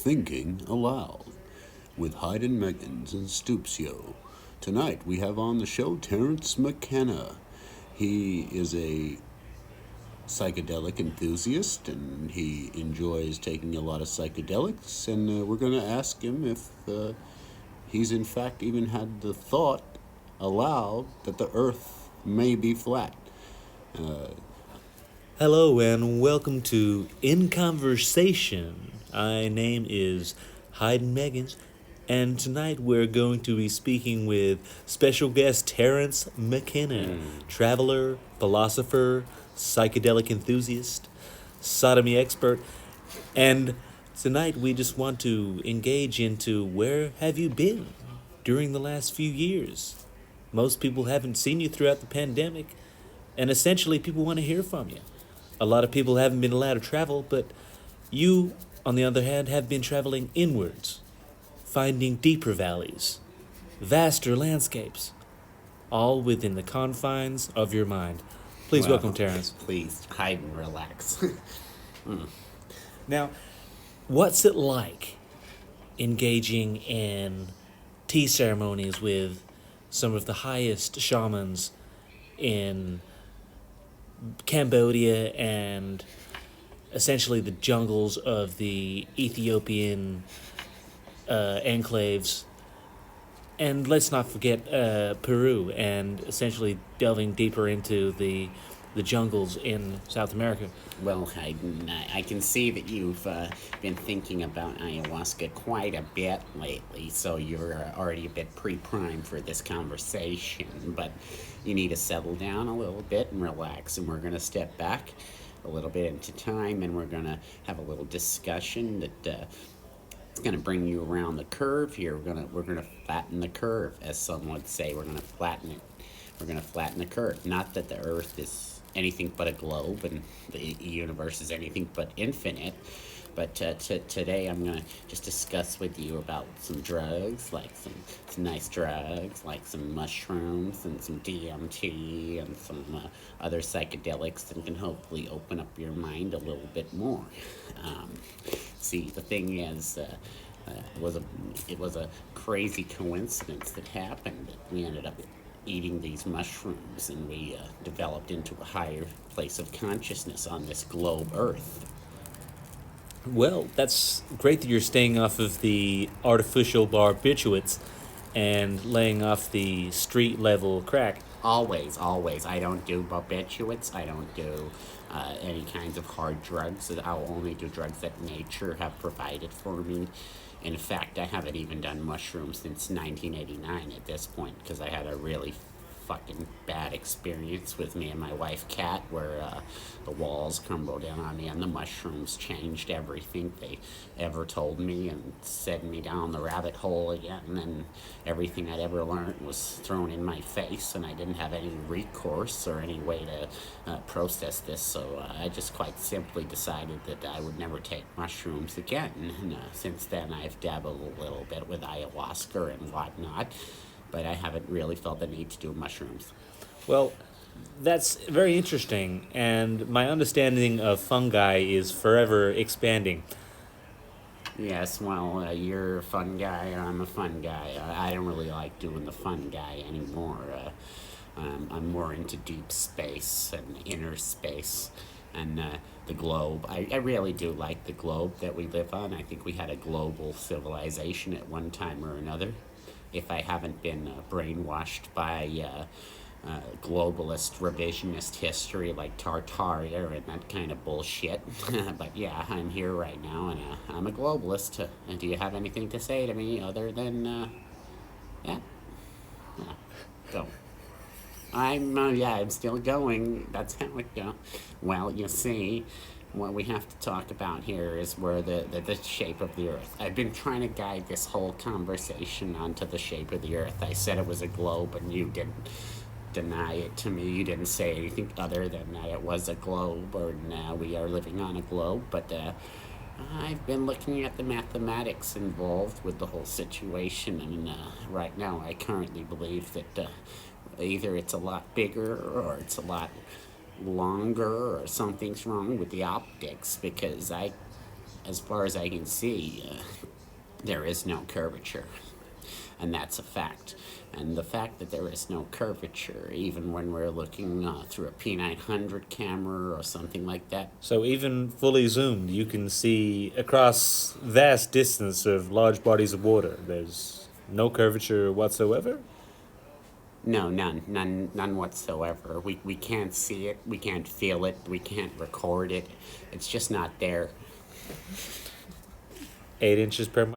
Thinking Aloud with Hayden Meggins and Stoopsio. Tonight we have on the show Terence McKenna. He is a psychedelic enthusiast and he enjoys taking a lot of psychedelics. And we're going to ask him if he's in fact even had the thought aloud that the earth may be flat. Hello and welcome to In Conversation. My name is Hayden Meggins, and tonight we're going to be speaking with special guest Terence McKenna, traveler, philosopher, psychedelic enthusiast, sodomy expert, and tonight we just want to engage into where have you been during the last few years. Most people haven't seen you throughout the pandemic, and essentially people want to hear from you. A lot of people haven't been allowed to travel, but you, on the other hand, have been traveling inwards, finding deeper valleys, vaster landscapes, all within the confines of your mind. Please welcome Terence. Please hide and relax. Now, what's it like engaging in tea ceremonies with some of the highest shamans in Cambodia and essentially the jungles of the Ethiopian enclaves, and let's not forget Peru, and essentially delving deeper into the jungles in South America? Well, Hayden, I can see that you've been thinking about ayahuasca quite a bit lately, so you're already a bit pre-primed for this conversation, but you need to settle down a little bit and relax, and we're going to step back a little bit into time, and we're going to have a little discussion that it's going to bring you around the curve here. We're going to flatten the curve, as some would say. We're going to flatten it. We're going to flatten the curve. Not that the Earth is anything but a globe and the universe is anything but infinite, but today I'm going to just discuss with you about some drugs, like some nice drugs, like some mushrooms and some DMT and some other psychedelics that can hopefully open up your mind a little bit more. See, the thing is, it was a crazy coincidence that happened. We ended up eating these mushrooms, and we developed into a higher place of consciousness on this globe Earth. Well, that's great that you're staying off of the artificial barbiturates and laying off the street level crack. Always. I don't do barbiturates. I don't do any kinds of hard drugs. I'll only do drugs that nature have provided for me. In fact, I haven't even done mushrooms since 1989 at this point, because I had a really fucking bad experience with me and my wife Kat, where the walls crumbled in on me and the mushrooms changed everything they ever told me and sent me down the rabbit hole again, and everything I'd ever learned was thrown in my face, and I didn't have any recourse or any way to process this, so I just quite simply decided that I would never take mushrooms again, and since then I've dabbled a little bit with ayahuasca and whatnot, but I haven't really felt the need to do mushrooms. Well, that's very interesting, and my understanding of fungi is forever expanding. Yes, well, you're a fun guy, and I'm a fun guy. I don't really like doing the fun guy anymore. I'm more into deep space and inner space and the globe. I really do like the globe that we live on. I think we had a global civilization at one time or another. If I haven't been brainwashed by globalist revisionist history like Tartaria and that kind of bullshit. But yeah, I'm here right now, and I'm a globalist. And do you have anything to say to me other than, yeah? Go. I'm still going. That's how it goes. Well, you see, what we have to talk about here is where the shape of the Earth. I've been trying to guide this whole conversation onto the shape of the Earth. I said it was a globe, and you didn't deny it to me. You didn't say anything other than that it was a globe, or now we are living on a globe. But I've been looking at the mathematics involved with the whole situation, and right now I currently believe that either it's a lot bigger or it's a lot longer, or something's wrong with the optics, because I as far as I can see, there is no curvature, and that's a fact. And the fact that there is no curvature, even when we're looking through a P900 camera or something like that, So even fully zoomed, you can see across vast distance of large bodies of water. There's no curvature whatsoever. no, none whatsoever. We can't see it, we can't feel it, we can't record it. It's just not there. 8 inches per